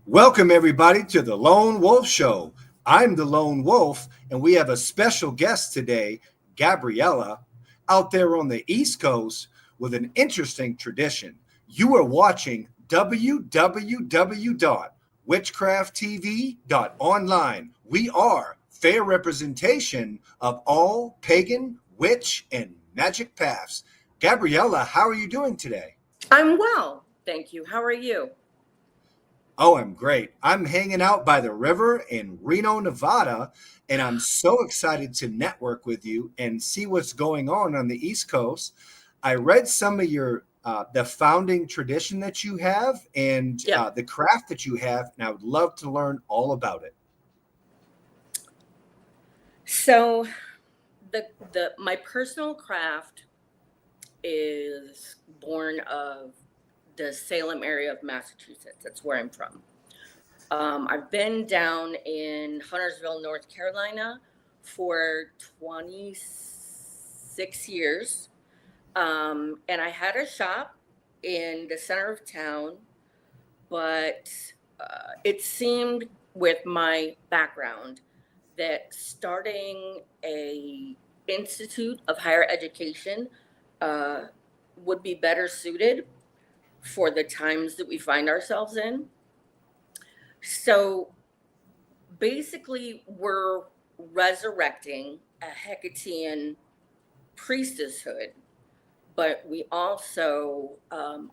Welcome, everybody, to the Lone Wolf Show. I'm the Lone Wolf, and we have a special guest today, Gabriella, out there on the East Coast with an interesting tradition. You are watching www.witchcrafttv.online. We are fair representation of all pagan, witch, and magic paths. Gabriella, how are you doing today? I'm well, thank you. How are you? Oh, I'm great. I'm hanging out by the river in Reno, Nevada, and I'm so excited to network with you and see what's going on the East Coast. I read some of your the founding tradition that you have and Yep. the craft that you have, and I would love to learn all about it. So the my personal craft is born of the Salem area of Massachusetts. That's where I'm from. I've been down in Huntersville, North Carolina for 26 years. And I had a shop in the center of town, but it seemed with my background that starting a institute of higher education uh, would be better suited for the times that we find ourselves in. So basically, we're resurrecting a Hecatean priestesshood, but we also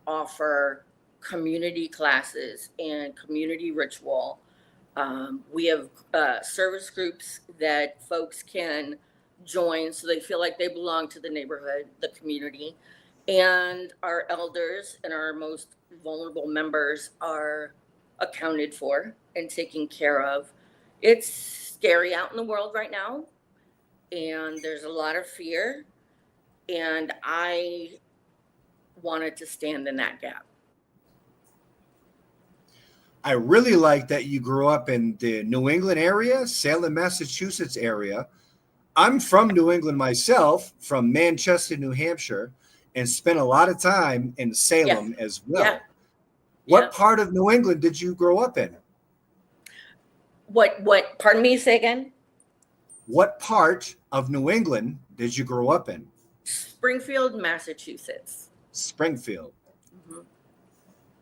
offer community classes and community ritual. We have service groups that folks can join so they feel like they belong to the neighborhood, the community. And our elders and our most vulnerable members are accounted for and taken care of. It's scary out in the world right now, and there's a lot of fear. And I wanted to stand in that gap. I really like that you grew up in the New England area, Salem, Massachusetts area. I'm from New England myself, from Manchester, New Hampshire, and spent a lot of time in Yeah, Salem as yeah, well. yeah. What part of New England did you grow up in? Pardon me, say again? What part of New England did you grow up in? Springfield, Massachusetts. Springfield. Mhm.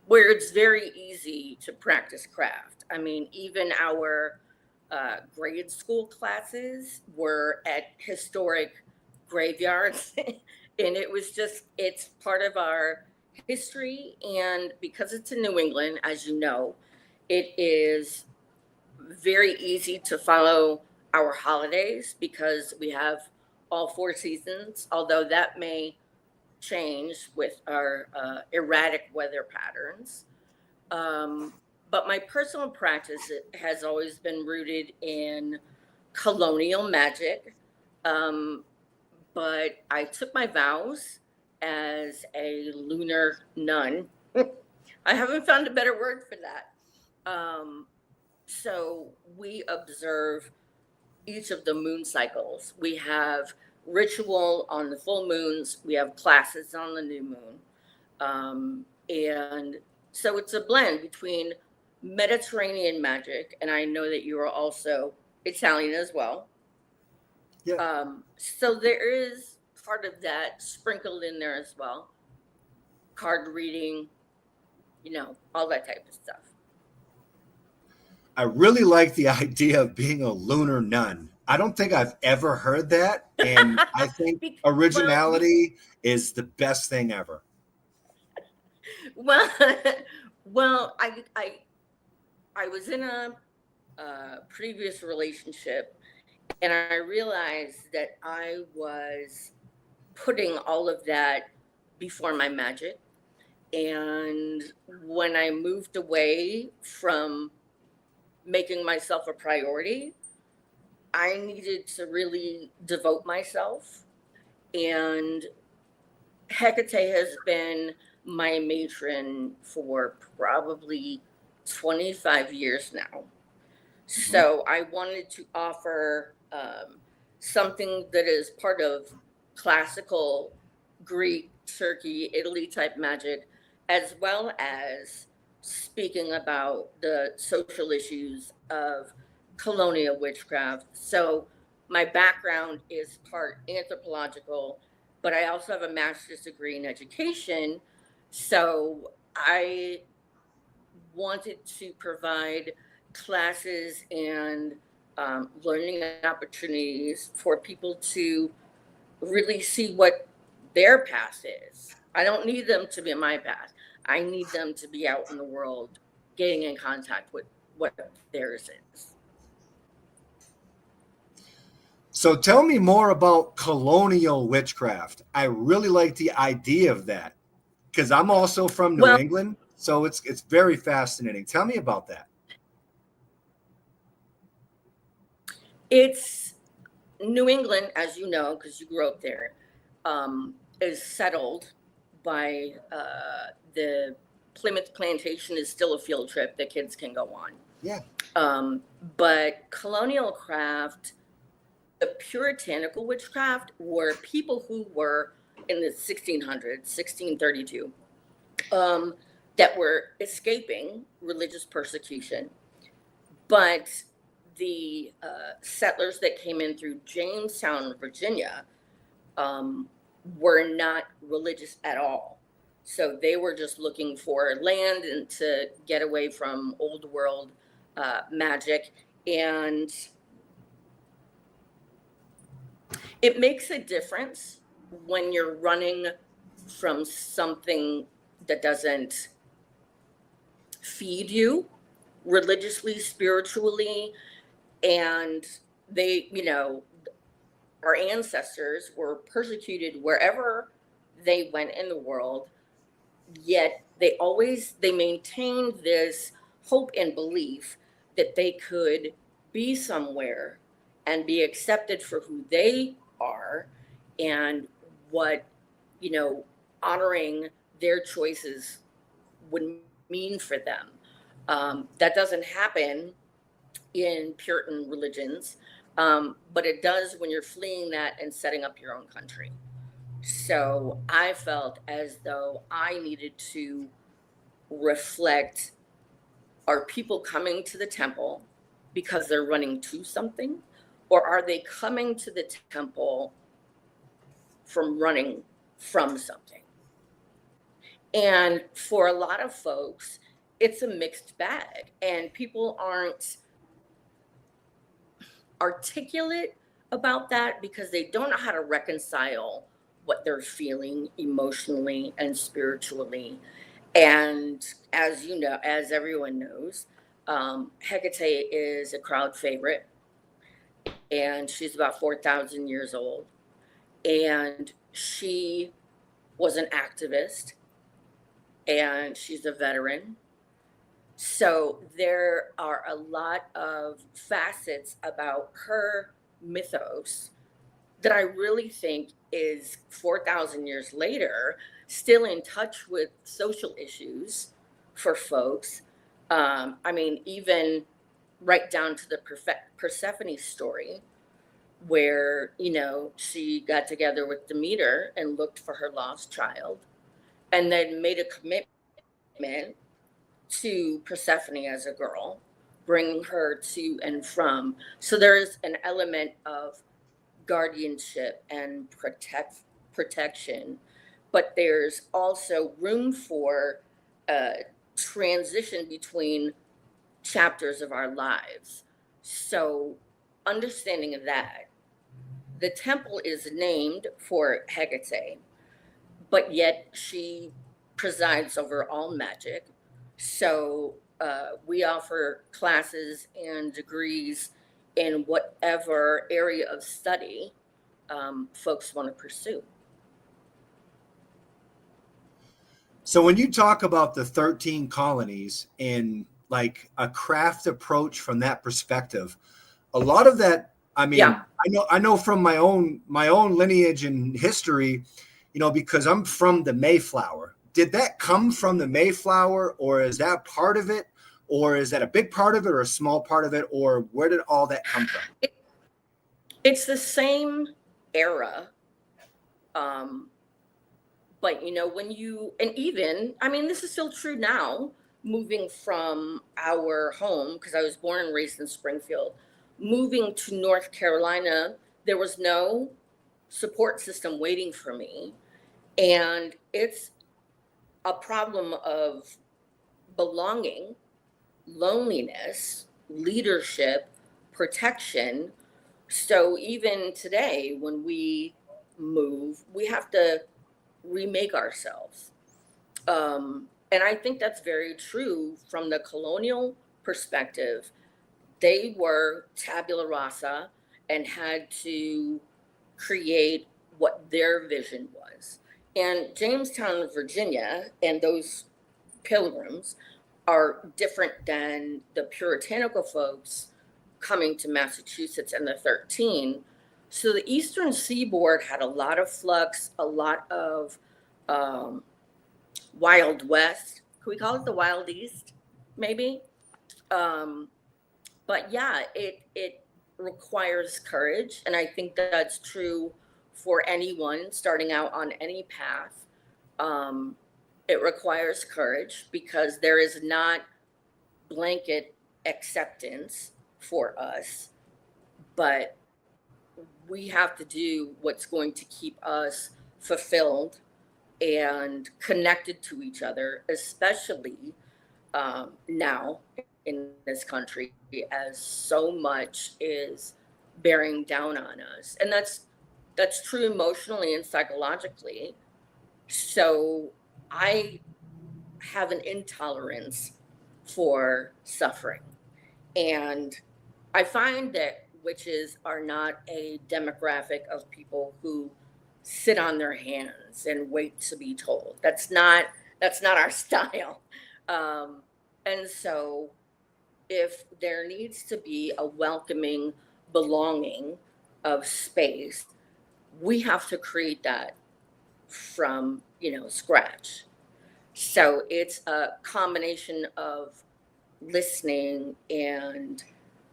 Where it's very easy to practice craft. I mean, even our grade school classes were at historic graveyards. And it's part of our history. And because it's in New England, as you know, it is very easy to follow our holidays because we have all four seasons, although that may change with our erratic weather patterns. Um, but my personal practice has always been rooted in colonial magic. Um, but I took my vows as a lunar nun. I haven't found a better word for that. So we observe each of the moon cycles. We have ritual on the full moons, we have classes on the new moon. And so it's a blend between Mediterranean magic, and I know that you are also Italian as well. Yeah, So there is part of that sprinkled in there as well. Card reading, all that type of stuff. I really like the idea of being a lunar nun. I don't think I've ever heard that, and I think Be- well, be- originality is the best thing ever. well, well, I was in a previous relationship, and I realized that I was putting all of that before my magic. And when I moved away from making myself a priority, I needed to really devote myself. And Hecate has been my matron for probably 25 years now. Mhm. So I wanted to offer something that is part of classical Greek, Turkey, Italy type magic, as well as speaking about the social issues of colonial witchcraft. So my background is part anthropological, but I also have a master's degree in education. So I wanted to provide classes and learning opportunities for people to really see what their path is. I don't need them to be my path. I need them to be out in the world getting in contact with what theirs is. So tell me more about colonial witchcraft. I really like the idea of that because I'm also from New Well, England, so it's very fascinating. Tell me about that. it's New England, as you know, because you grew up there, is settled by the Plymouth Plantation is still a field trip that kids can go on. Yeah. But colonial craft, the puritanical witchcraft, were people who were in the 1600s, 1632, that were escaping religious persecution. But the settlers that came in through Jamestown, Virginia, um, were not religious at all. So they were just looking for land and to get away from old world magic. And it makes a difference when you're running from something that doesn't feed you religiously, spiritually, and they, our ancestors were persecuted wherever they went in the world, yet they maintained this hope and belief that they could be somewhere and be accepted for who they are, and what, you know honoring their choices would mean for them. That doesn't happen in Puritan religions, but it does when you're fleeing that and setting up your own country. So I felt as though I needed to reflect, are people coming to the temple because they're running to something? Or are they coming to the temple from running from something? And for a lot of folks, it's a mixed bag, and people aren't articulate about that because they don't know how to reconcile what they're feeling emotionally and spiritually. And as you know, as everyone knows, Hekate is a crowd favorite, and she's about 4,000 years old. And she was an activist, and she's a veteran. So there are a lot of facets about her mythos that I really think is 4,000 years later still in touch with social issues for folks. I mean, even right down to the Persephone story, where, she got together with Demeter and looked for her lost child, and then made a commitment to Persephone as a girl, bringing her to and from. So there's an element of guardianship and protection, but there's also room for transition between chapters of our lives. So understanding of that, the temple is named for Hecate, but yet she presides over all magic. So we offer classes and degrees in whatever area of study folks want to pursue. So when you talk about the 13 colonies and like a craft approach from that perspective, a lot of that, I mean, Yeah. I know from my own lineage and history, because I'm from the Mayflower. Did that come from the Mayflower, or is that part of it? Or is that a big part of it or a small part of it? Or where did all that come from? It's the same era. But when and even, I mean, this is still true now, moving from our home, because I was born and raised in Springfield, moving to North Carolina, there was no support system waiting for me. And it's a problem of belonging, loneliness, leadership, protection. So even today, when we move, we have to remake ourselves. And I think that's very true from the colonial perspective. They were tabula rasa and had to create what their vision was. And Jamestown, Virginia, and those pilgrims are different than the puritanical folks coming to Massachusetts in the 13. So the Eastern Seaboard had a lot of flux, a lot of um, Wild West. Could we call it the Wild East? Maybe. Um, but yeah, it requires courage, and I think that's true for anyone starting out on any path. Um, it requires courage because there is not blanket acceptance for us, but we have to do what's going to keep us fulfilled and connected to each other, especially now in this country, as so much is bearing down on us, and that's true emotionally and psychologically. So I have an intolerance for suffering, and I find that witches are not a demographic of people who sit on their hands and wait to be told. That's not our style. Um, and so, if there needs to be a welcoming belonging of space, we have to create that from scratch. So it's a combination of listening and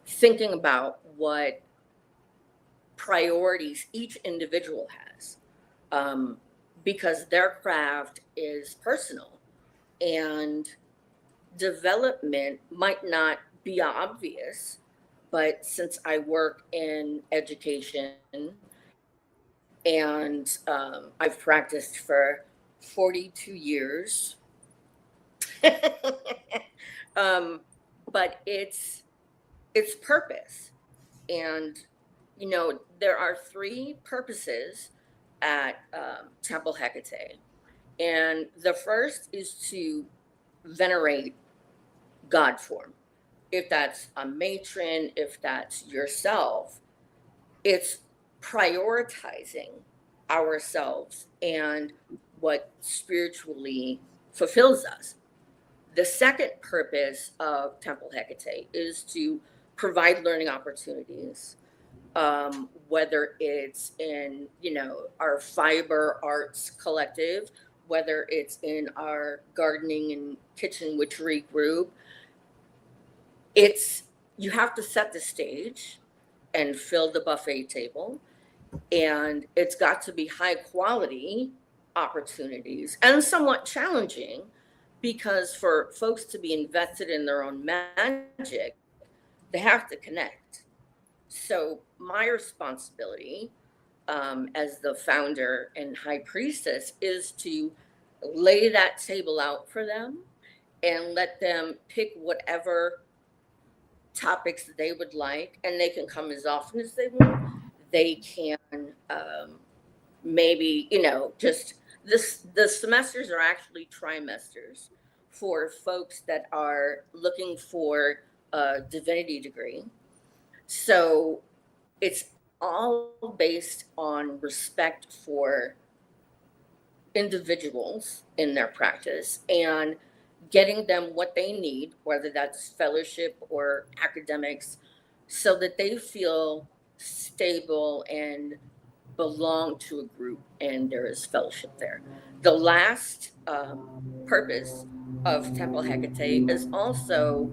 thinking about what priorities each individual has, um, because their craft is personal, and development might not be obvious. But since I work in education and I've practiced for 42 years, um, but it's purpose. And there are three purposes at Temple Hecate. And the first is to venerate God form. If that's a matron, if that's yourself, it's prioritizing ourselves and what spiritually fulfills us. The second purpose of Temple Hecate is to provide learning opportunities, whether it's in our fiber arts collective, whether it's in our gardening and kitchen witchery group. It's You have to set the stage and fill the buffet table, and it's got to be high quality opportunities and somewhat challenging, because for folks to be invested in their own magic, they have to connect. So my responsibility, as the founder and high priestess, is to lay that table out for them and let them pick whatever topics that they would like, and they can come as often as they want. They can maybe just the semesters are actually trimesters for folks that are looking for a divinity degree. So it's all based on respect for individuals in their practice and getting them what they need, whether that's fellowship or academics, so that they feel stable and belong to a group and there is fellowship there. The last purpose of Temple Hecate is also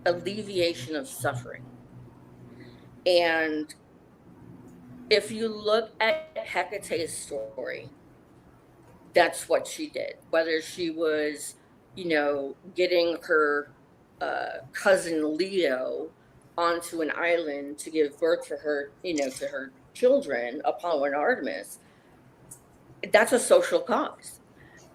alleviation of suffering. And if you look at Hecate's story, that's what she did. Whether she was getting her cousin Leo onto an island to give birth to her, to her children, Apollo and Artemis, that's a social cause.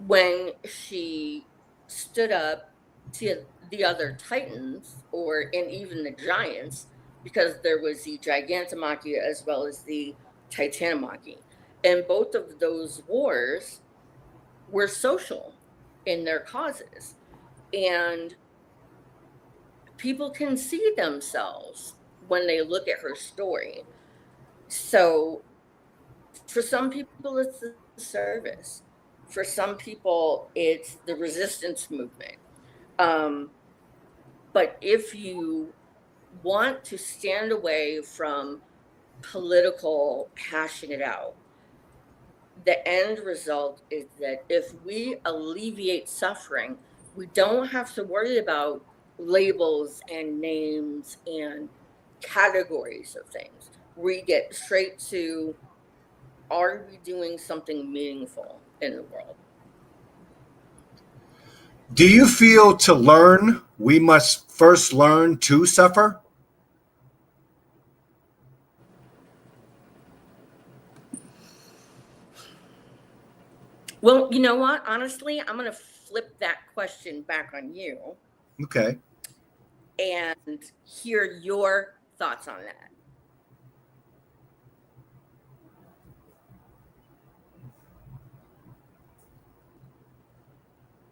When she stood up to the other Titans, and even the giants, because there was the Gigantomachy as well as the Titanomachy. And both of those wars were social in their causes. And people can see themselves when they look at her story. So for some people, it's the service. For some people, it's the resistance movement. But if you want to stand away from political hashing it out, the end result is that if we alleviate suffering, we don't have to worry about labels and names and categories of things. We get straight to, are we doing something meaningful in the world? Do you feel to learn we must first learn to suffer? Well, you know what? Honestly, I'm going to flip that question back on you Okay. and hear your thoughts on that.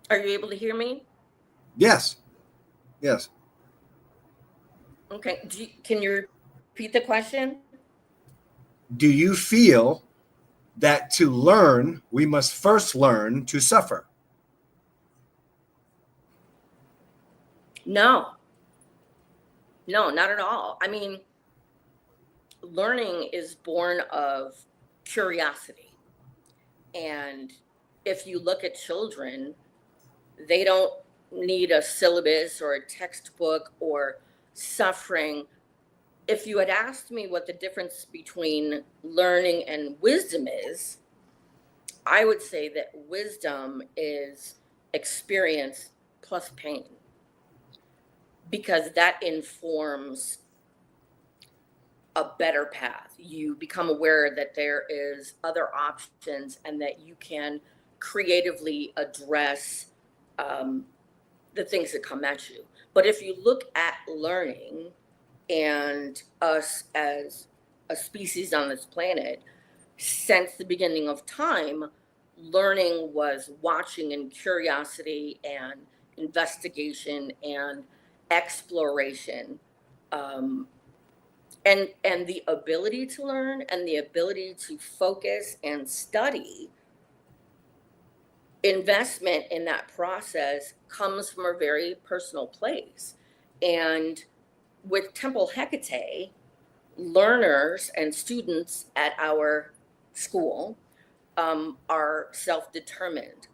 Are you able to hear me? Yes. Yes. Okay. Can you repeat the question? Do you feel that to learn we must first learn to suffer? No, not at all. I mean, learning is born of curiosity. And if you look at children, they don't need a syllabus or a textbook or suffering. If you had asked me what the difference between learning and wisdom is, I would say that wisdom is experience plus pain, because that informs a better path. You become aware that there is other options and that you can creatively address the things that come at you. But if you look at learning and us as a species on this planet, since the beginning of time, learning was watching and curiosity and investigation and exploration. Um, and the ability to learn and the ability to focus and study, investment in that process comes from a very personal place. And with Temple Hekate, learners and students at our school are self-determined.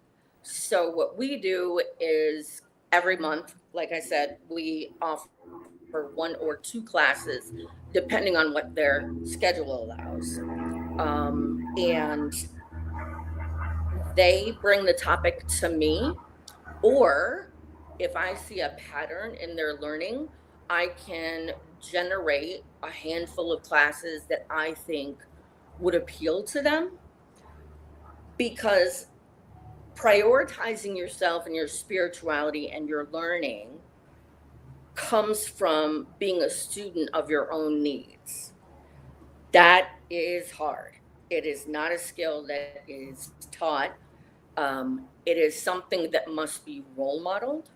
So what we do is every month, like I said, we offer one or two classes depending on what their schedule allows. And they bring the topic to me, or if I see a pattern in their learning, I can generate a handful of classes that I think would appeal to them, because prioritizing yourself and your spirituality and your learning comes from being a student of your own needs. That is hard. It is not a skill that is taught. It is something that must be role modeled.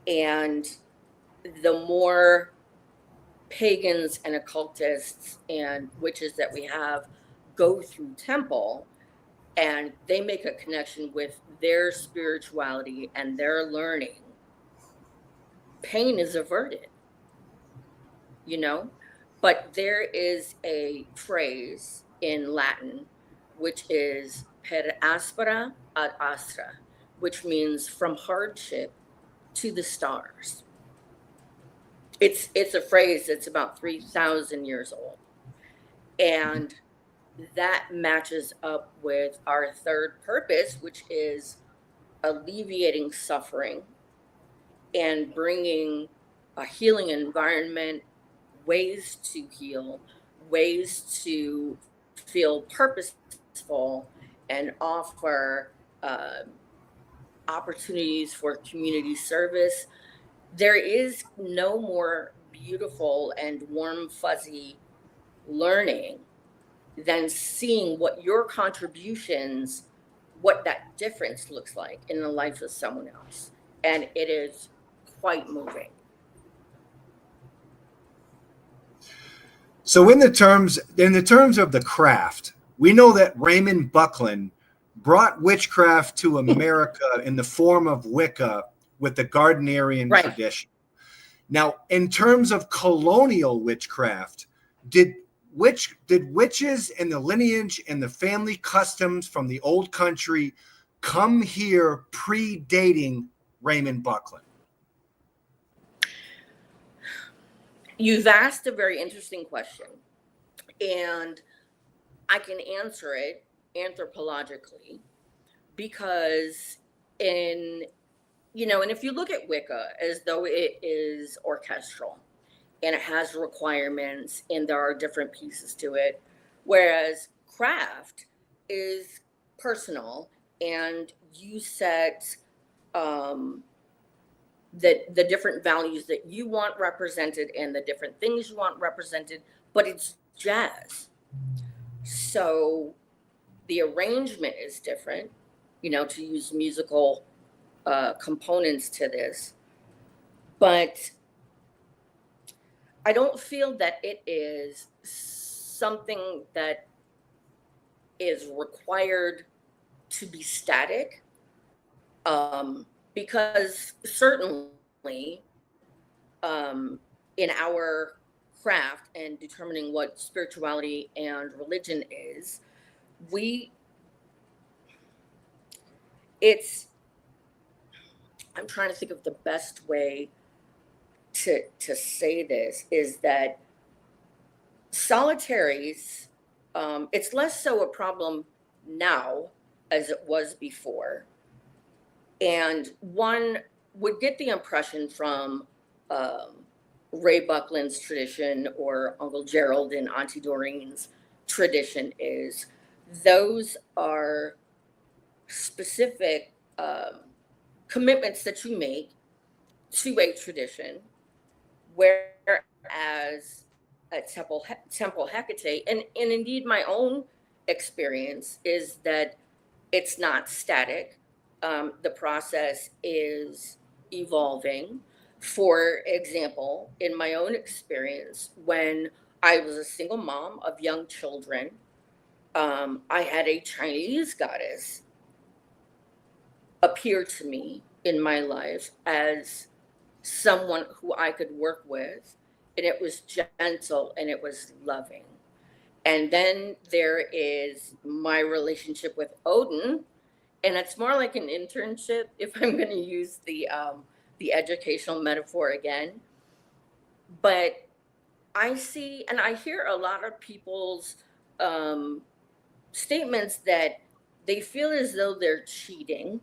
And the more pagans and occultists and witches that we have go through temple and they make a connection with their spirituality and their learning, pain is averted, you know? But there is a phrase in Latin which is per aspera ad astra, which means from hardship to the stars. It's a phrase that's about 3,000 years old. And that matches up with our third purpose, which is alleviating suffering and bringing a healing environment, ways to heal, ways to feel purposeful, and offer opportunities for community service. There is no more beautiful and warm, fuzzy learning than seeing what your contributions, what that difference looks like in the life of someone else. And it is quite moving. So in the terms of the craft, we know that Raymond Buckland brought witchcraft to America in the form of Wicca with the Gardnerian Right. tradition. Now, in terms of colonial witchcraft, did witches and the lineage and the family customs from the old country come here predating Raymond Buckland? You've asked a very interesting question, and I can answer it anthropologically because in and if you look at Wicca as though it is orchestral and it has requirements and there are different pieces to it, whereas craft is personal and you set um, the different values that you want represented and the different things you want represented, but it's jazz. So the arrangement is different, to use musical components to this. But I don't feel that it is something that is required to be static, because certainly in our craft and determining what spirituality and religion is, we it's I'm trying to think of the best way to say this is that solitaries, it's less so a problem now as it was before. And one would get the impression from Ray Buckland's tradition or Uncle Gerald and Auntie Doreen's tradition is those are specific commitments that you make to a tradition, whereas at Temple Hecate, and indeed my own experience is that it's not static. The process is evolving. For example, in my own experience, when I was a single mom of young children, I had a Chinese goddess appear to me in my life as someone who I could work with, and it was gentle and it was loving. And then there is my relationship with Odin, and it's more like an internship if I'm going to use the educational metaphor again. But I see and I hear a lot of people's um, statements that they feel as though they're cheating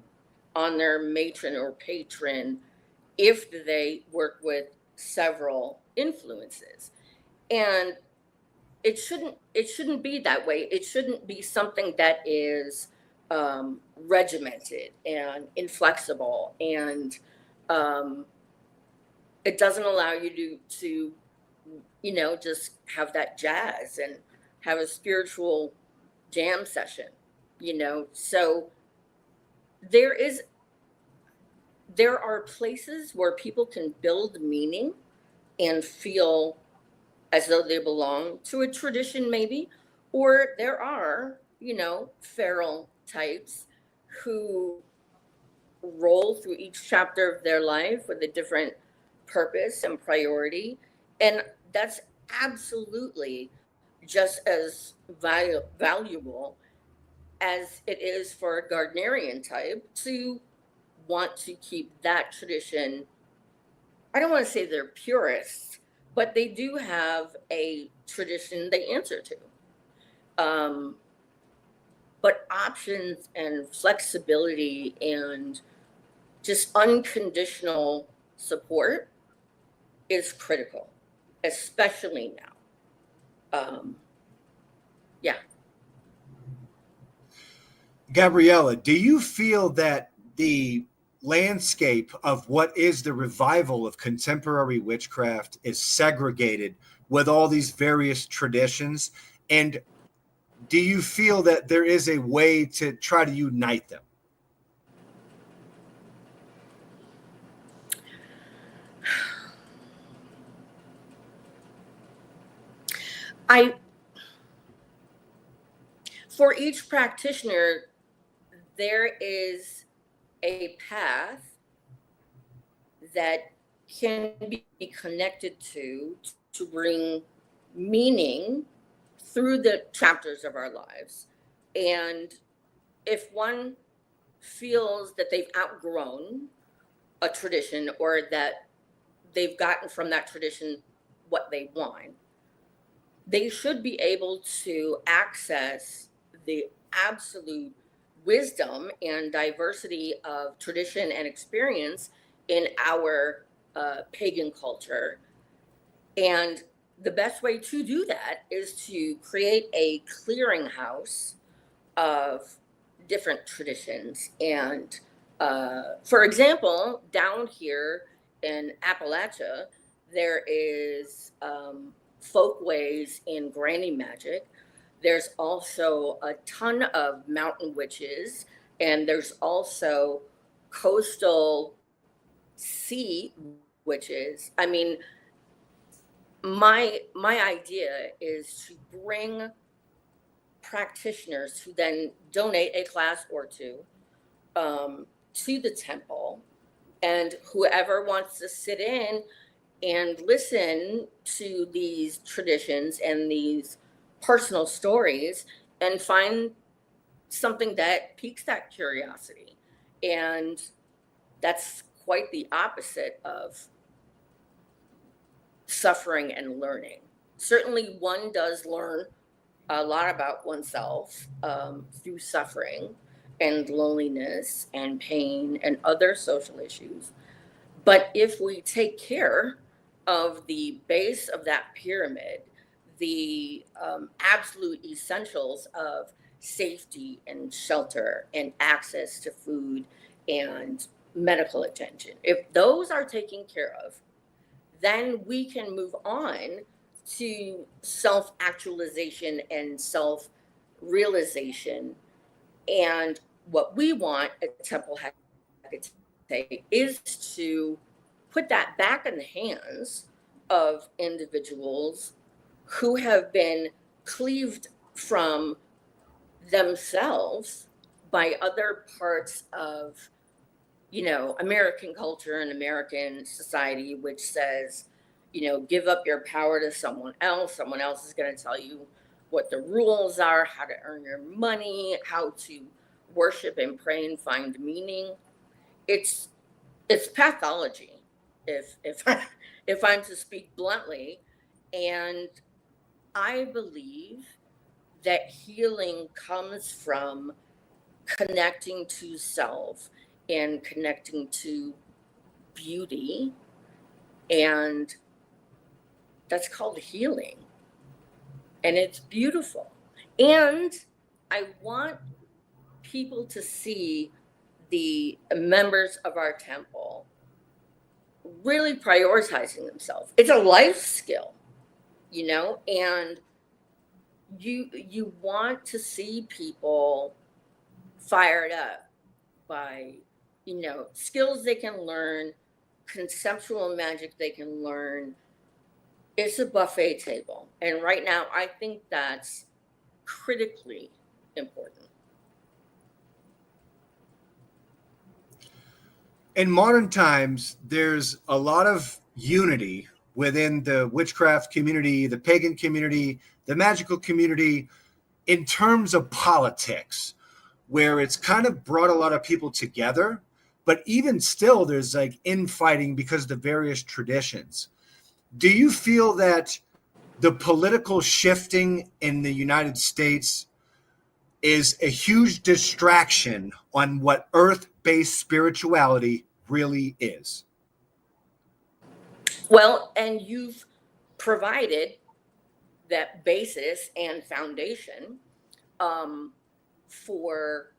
on their matron or patron if they work with several influences. And it shouldn't be that way. It shouldn't be something that is regimented and inflexible, and um, it doesn't allow you to just have that jazz and have a spiritual jam session. So there is there are places where people can build meaning and feel as though they belong to a tradition, maybe. Or there are, feral types who roll through each chapter of their life with a different purpose and priority. And that's absolutely just as valuable as it is for a Gardnerian type to want to keep that tradition. I don't want to say they're purists, but they do have a tradition they answer to. Um, but options and flexibility and just unconditional support is critical, especially now. Yeah. Gabriella, do you feel that the landscape of what is the revival of contemporary witchcraft is segregated with all these various traditions? And do you feel that there is a way to try to unite them? I For each practitioner, there is a path that can be connected to bring meaning through the chapters of our lives. And if one feels that they've outgrown a tradition, or that they've gotten from that tradition what they want, they should be able to access the absolute wisdom and diversity of tradition and experience in our pagan culture. And the best way to do that is to create a clearinghouse of different traditions. And for example, down here in Appalachia, there is folkways in granny magic. There's also a ton of mountain witches, and there's also coastal sea witches. I mean, my idea is to bring practitioners who then donate a class or two to the temple, and whoever wants to sit in and listen to these traditions and these personal stories and find something that piques that curiosity. And that's quite the opposite of suffering and learning. Certainly, one does learn a lot about oneself through suffering and loneliness and pain and other social issues. But if we take care of the base of that pyramid, the absolute essentials of safety and shelter and access to food and medical attention, if those are taken care of, then we can move on to self actualization and self realization. And what we want at Temple Hekate is to put that back in the hands of individuals who have been cleaved from themselves by other parts of, American culture and American society, which says, give up your power to someone else. Someone else is going to tell you what the rules are, how to earn your money, how to worship and pray and find meaning. It's pathology, if I'm to speak bluntly. And I believe that healing comes from connecting to self and connecting to beauty, and that's called healing, and it's beautiful. And I want people to see the members of our temple really prioritizing themselves. It's a life skill, and you want to see people fired up by skills they can learn, conceptual magic they can learn. It's a buffet table, and right now I think that's critically important. In modern times, there's a lot of unity within the witchcraft community, the pagan community, the magical community, in terms of politics, where it's kind of brought a lot of people together. But even still, there's like infighting because of the various traditions. Do you feel that the political shifting in the United States is a huge distraction on what earth-based spirituality really is. Well, and you've provided that basis and foundation um, for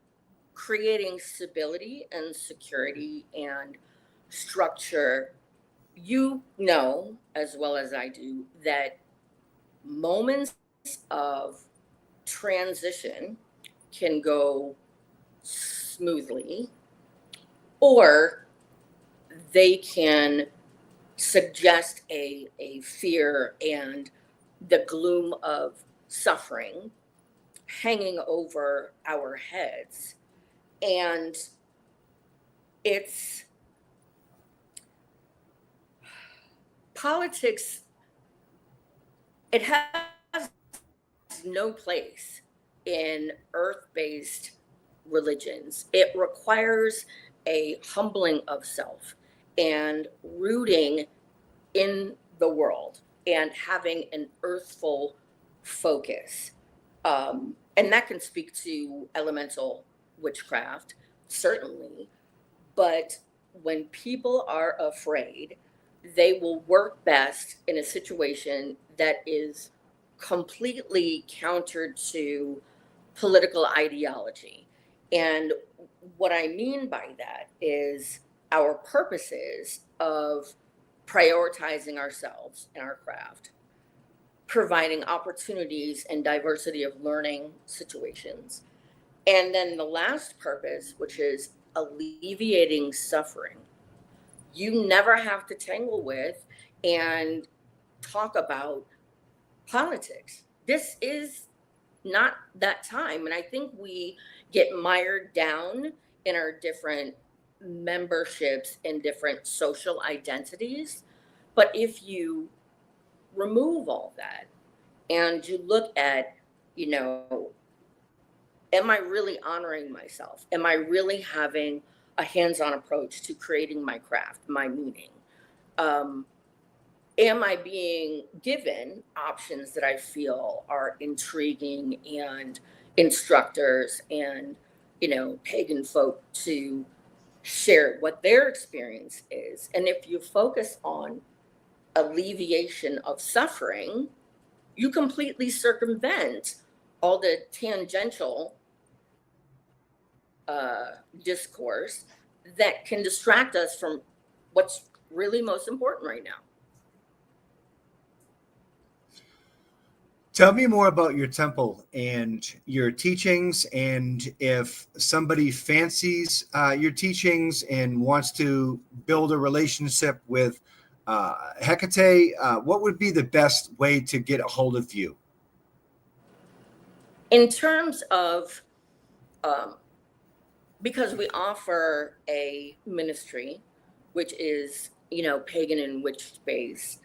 creating stability and security and structure. You know as well as I do that moments of transition can go smoothly, or they can suggest a fear and the gloom of suffering hanging over our heads. And it's politics, it has no place in earth based religions. It requires a humbling of self and rooting in the world and having an earthful focus. And that can speak to elemental witchcraft, certainly. But when people are afraid, they will work best in a situation that is completely counter to political ideology. And what I mean by that is our purposes of prioritizing ourselves and our craft, providing opportunities and diversity of learning situations. And then the last purpose, which is alleviating suffering. You never have to tangle with and talk about politics. This is not that time. And I think we get mired down in our different memberships and different social identities. But if you remove all that and you look at, you know, am I really honoring myself? Am I really having a hands on approach to creating my craft, my meaning? Um, am I being given options that I feel are intriguing and instructors and, pagan folk to share what their experience is? And if you focus on alleviation of suffering, you completely circumvent all the tangential discourse that can distract us from what's really most important right now. Tell me more about your temple and your teachings, and if somebody fancies your teachings and wants to build a relationship with Hekate, what would be the best way to get a hold of you? In terms of, um, because we offer a ministry, which is, pagan and witch based,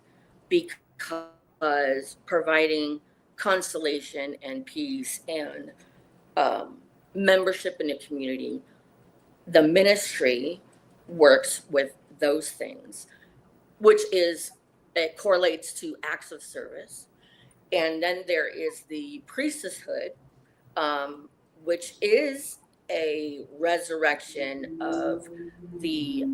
because providing consolation and peace and um, membership in the community, the ministry works with those things, which is, it correlates to acts of service. And then there is the priestesshood, um, which is a resurrection of the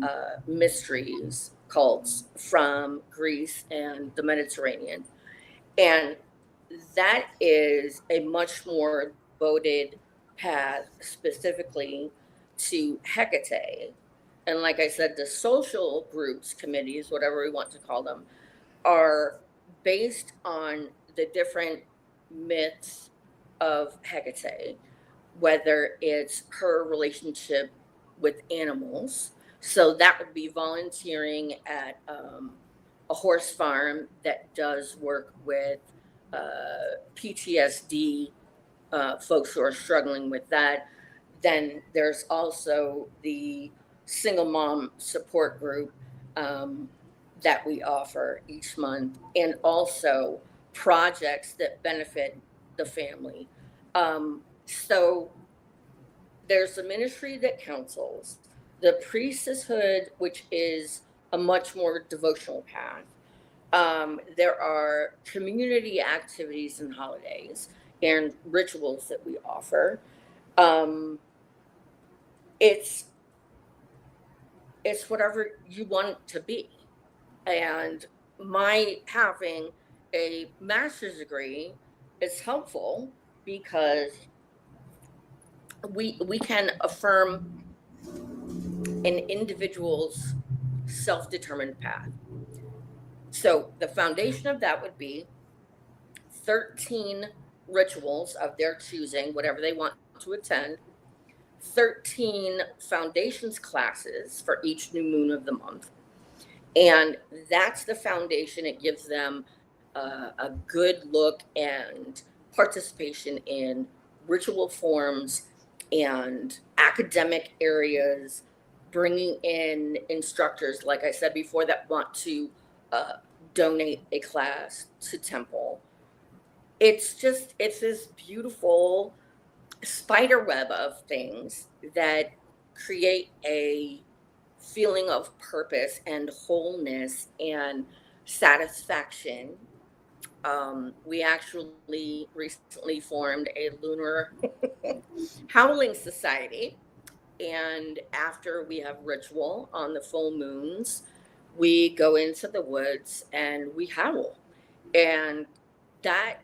mysteries cults from Greece and the Mediterranean. And that is a much more devoted path specifically to Hecate. And like I said, the social groups, committees, whatever we want to call them, are based on the different myths of Hecate, whether it's her relationship with animals. So that would be volunteering at a horse farm that does work with PTSD folks who are struggling with that. Then there's also the single mom support group um, that we offer each month, and also projects that benefit the family. So there's a ministry that counsels, the priestesshood, which is a much more devotional path. There are community activities and holidays and rituals that we offer. Um, it's it's whatever you want it to be. And my having a master's degree is helpful because we can affirm an individual's self-determined path. So the foundation of that would be 13 rituals of their choosing, whatever they want to attend, 13 foundations classes for each new moon of the month. And that's the foundation. It gives them a good look and participation in ritual forms and academic areas, bringing in instructors, like I said before, that want to uh, donate a class to temple. It's this beautiful spider web of things that create a feeling of purpose and wholeness and satisfaction. We actually recently formed a lunar howling society. And after we have ritual on the full moons, we go into the woods and we howl. And that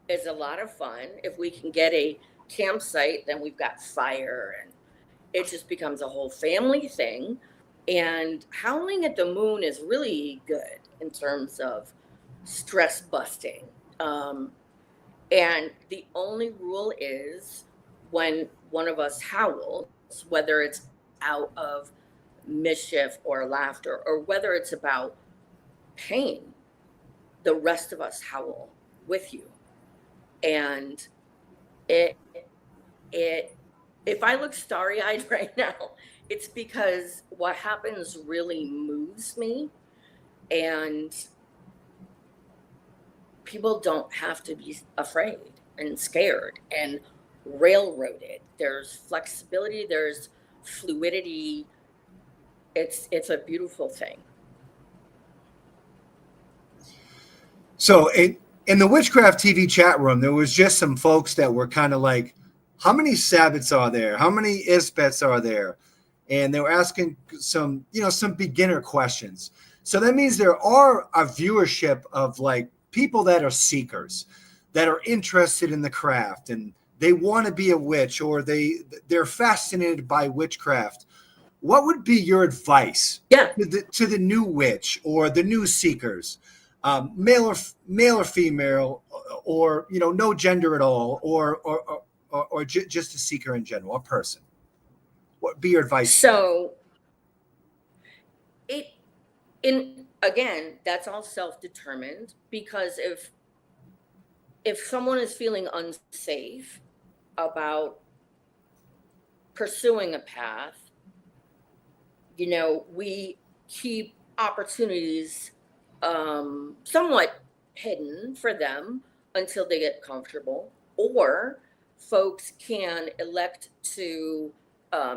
is a lot of fun. If we can get a campsite, then we've got fire, and it just becomes a whole family thing. And howling at the moon is really good in terms of stress busting. Um, and the only rule is when one of us howls, whether it's out of mischief or laughter, or whether it's about pain, the rest of us howl with you. And it it if I look starry-eyed right now, it's because what happens really moves me, and people don't have to be afraid and scared and railroaded. There's flexibility, there's fluidity. It's a beautiful thing. So in the Witchcraft TV chat room, there was just some folks that were kind of like, how many Sabbats are there? How many Isbets are there? And they were asking some, some beginner questions. So that means there are a viewership of like people that are seekers, that are interested in the craft, and they want to be a witch, or they're fascinated by witchcraft. What would be your advice Yeah. to the new witch or the new seekers, male or female, or no gender at all, or just a seeker in general, a person? What would be your advice to them? So it in again, that's all self-determined, because if someone is feeling unsafe about pursuing a path, we keep opportunities somewhat hidden for them until they get comfortable. Or folks can elect to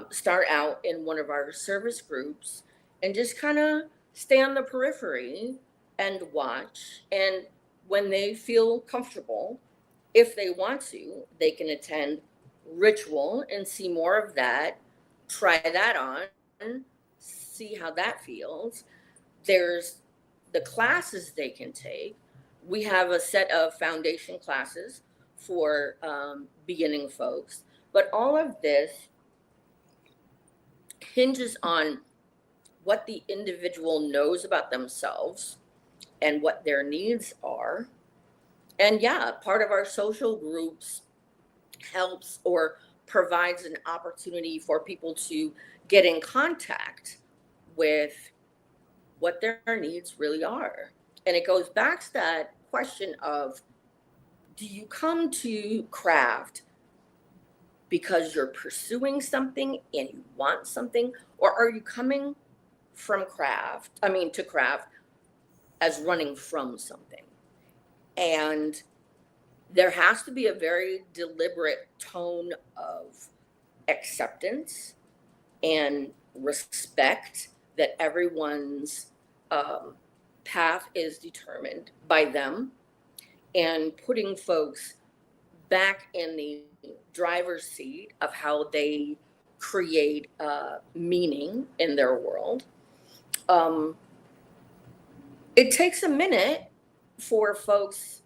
start out in one of our service groups and just kind of stay on the periphery and watch. And when they feel comfortable, if they want to, they can attend ritual and see more of that, try that on, see how that feels. There's the classes they can take. We have a set of foundation classes for beginning folks, but all of this hinges on what the individual knows about themselves and what their needs are. And yeah, part of our social groups helps or provides an opportunity for people to get in contact with what their needs really are. And it goes back to that question of, do you come to craft because you're pursuing something and you want something, or are you coming to craft as running from something? And there has to be a very deliberate tone of acceptance and respect that everyone's um, path is determined by them, and putting folks back in the driver's seat of how they create meaning in their world. It takes a minute for folks,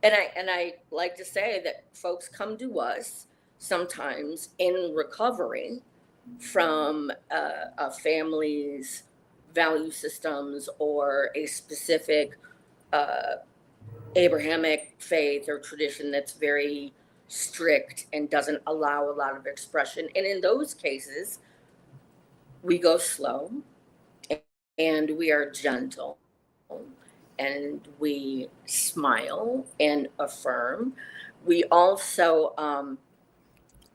and I like to say that folks come to us sometimes in recovery from a family's value systems or a specific uh, Abrahamic faith or tradition that's very strict and doesn't allow a lot of expression. And in those cases, we go slow and we are gentle and we smile and affirm. We also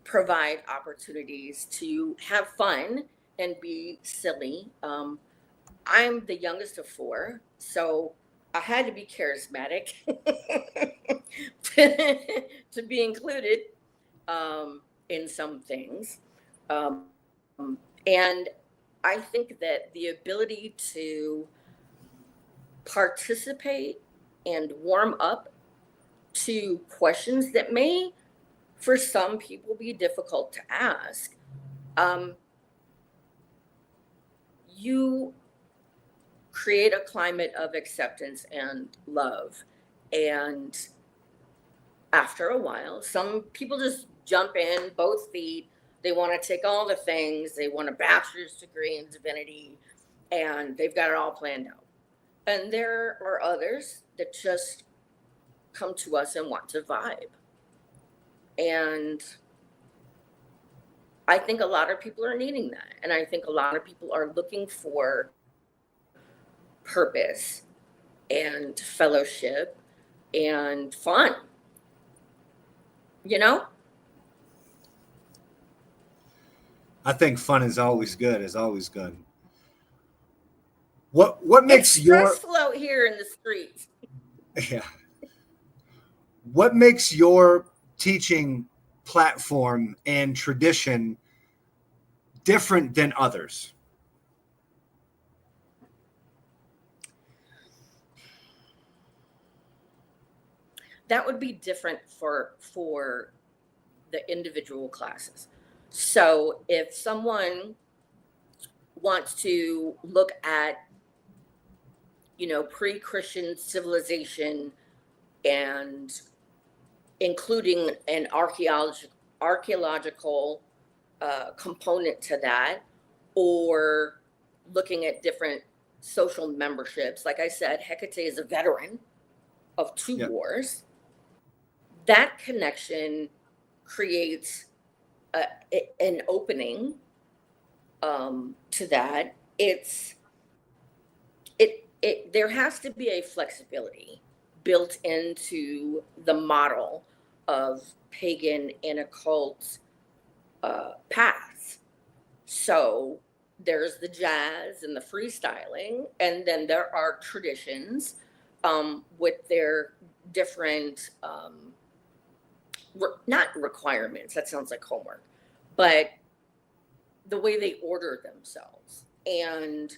provide opportunities to have fun and be silly. I'm the youngest of four, so I had to be charismatic to be included in some things. Um, and I think that the ability to participate and warm up to questions that may, for some people, be difficult to ask, you create a climate of acceptance and love. And after a while, some people just jump in both feet. They want to take all the things. They want a bachelor's degree in divinity, and they've got it all planned out. And there are others that just come to us and want to vibe. And I think a lot of people are needing that. And I think a lot of people are looking for purpose and fellowship and fun. You know? I think fun is always good. Is always good. What makes It's your stressful out here in the streets. yeah? What makes your teaching platform and tradition different than others? That would be different for the individual classes. So if someone wants to look at, pre-Christian civilization and including an archaeological component to that, or looking at different social memberships. Like I said, Hekate is a veteran of two Yep. wars. That connection creates an opening to that. There has to be a flexibility built into the model of pagan and occult paths. So there's the jazz and the freestyling, and then there are traditions with their different, not requirements, that sounds like homework, but the way they order themselves. And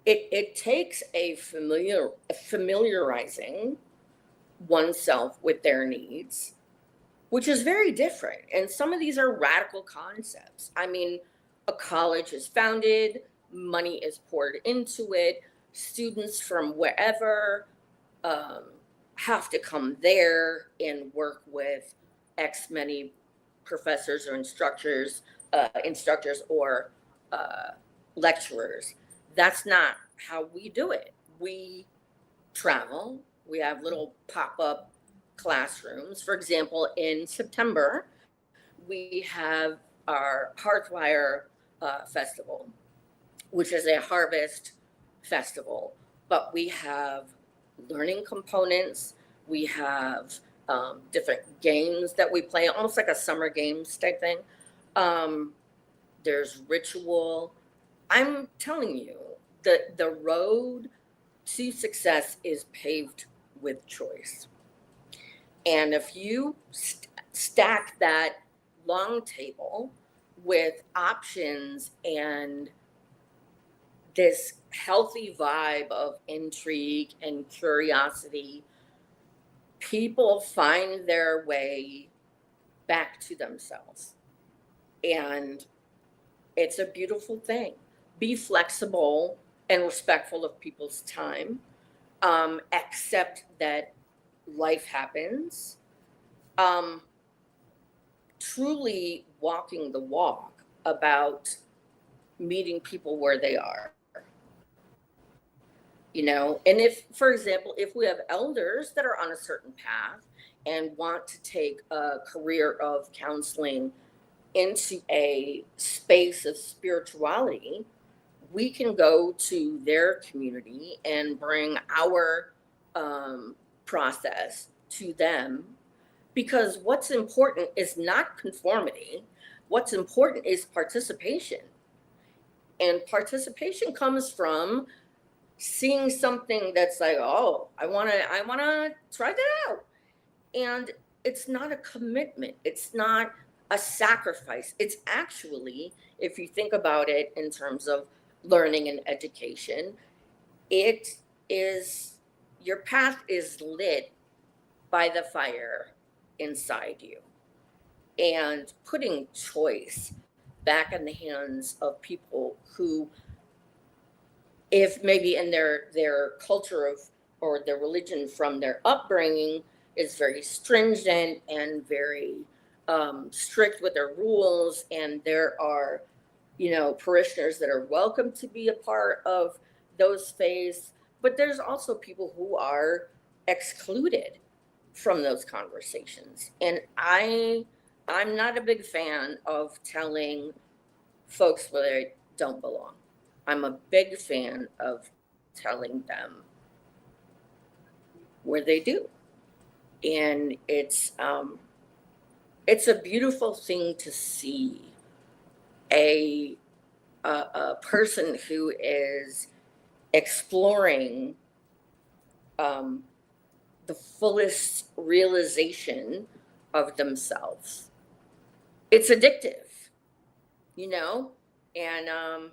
it takes a familiarizing oneself with their needs, which is very different. And some of these are radical concepts. I mean, a college is founded, money is poured into it, students from wherever have to come there and work with X many professors or instructors or lecturers. That's not how we do it. We travel. We have little pop-up classrooms. For example, in September, we have our Hearthwire Festival, which is a harvest festival. But we have learning components. We have different games that we play, almost like a summer games type thing. There's ritual. I'm telling you, the road to success is paved with choice. And if you stack that long table with options and this healthy vibe of intrigue and curiosity, people find their way back to themselves. And it's a beautiful thing. Be flexible and respectful of people's time. Accept that life happens. Truly walking the walk about meeting people where they are. And if, for example, if we have elders that are on a certain path and want to take a career of counseling into a space of spirituality, we can go to their community and bring our process to them, because what's important is not conformity. What's important is participation. And participation comes from seeing something that's like, oh, I want to try that out. And it's not a commitment. It's not a sacrifice. It's actually, if you think about it in terms of learning and education, it is, your path is lit by the fire inside you, and putting choice back in the hands of people who, if maybe in their culture of, or their religion from their upbringing is very stringent and very strict with their rules, and there are parishioners that are welcome to be a part of those faiths, but there's also people who are excluded from those conversations. And I'm not a big fan of telling folks where they don't belong. I'm a big fan of telling them where they do. And it's a beautiful thing to see a person who is exploring the fullest realization of themselves. It's addictive, and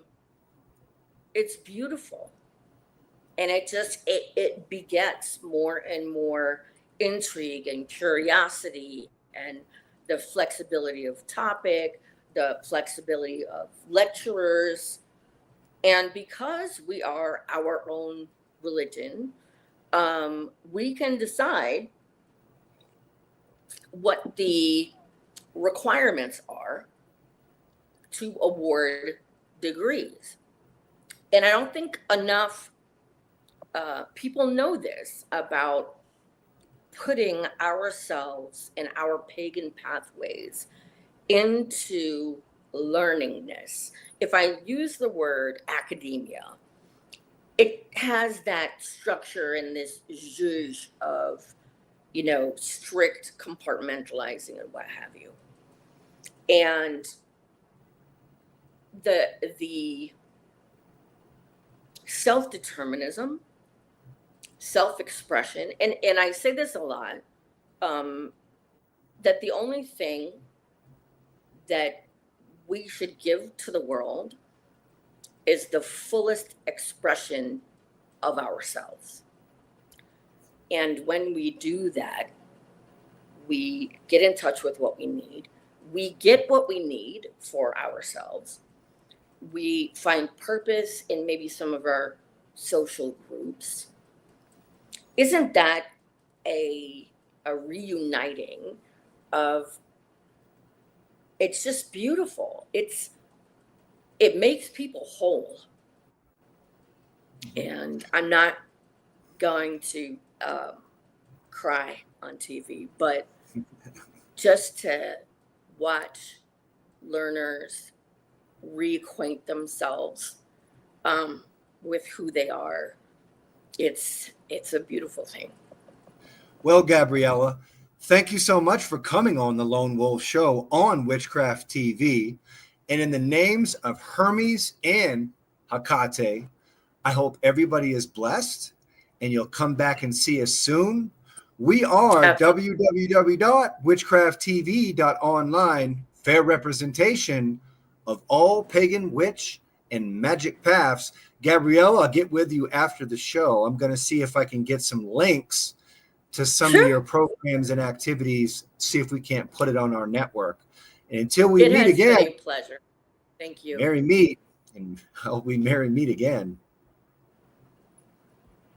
it's beautiful. And it begets more and more intrigue and curiosity, and the flexibility of topic, the flexibility of lecturers. And because we are our own religion, we can decide what the requirements are to award degrees. And I don't think enough people know this about putting ourselves and our pagan pathways into learningness. If I use the word academia, it has that structure and this zhuzh of, strict compartmentalizing and what have you. And the self-determinism, self-expression, and I say this a lot, that the only thing that we should give to the world is the fullest expression of ourselves. And when we do that, we get in touch with what we need. We get what we need for ourselves. We find purpose in maybe some of our social groups. Isn't that a reuniting of, it's just beautiful. It makes people whole. And I'm not going to cry on TV, but just to watch learners reacquaint themselves with who they are, it's a beautiful thing. Well, Gabriella, thank you so much for coming on the Lone Wolf Show on Witchcraft TV. And in the names of Hermes and Hekate, I hope everybody is blessed and you'll come back and see us soon. We are www.witchcrafttv.online, fair representation of all pagan, witch, and magic paths. Gabriella, I'll get with you after the show. I'm going to see if I can get some links to some of Sure. your programs and activities, see if we can't put it on our network. And until we It meet has been again, a pleasure. Thank you. merry meet, and hope we merry meet again.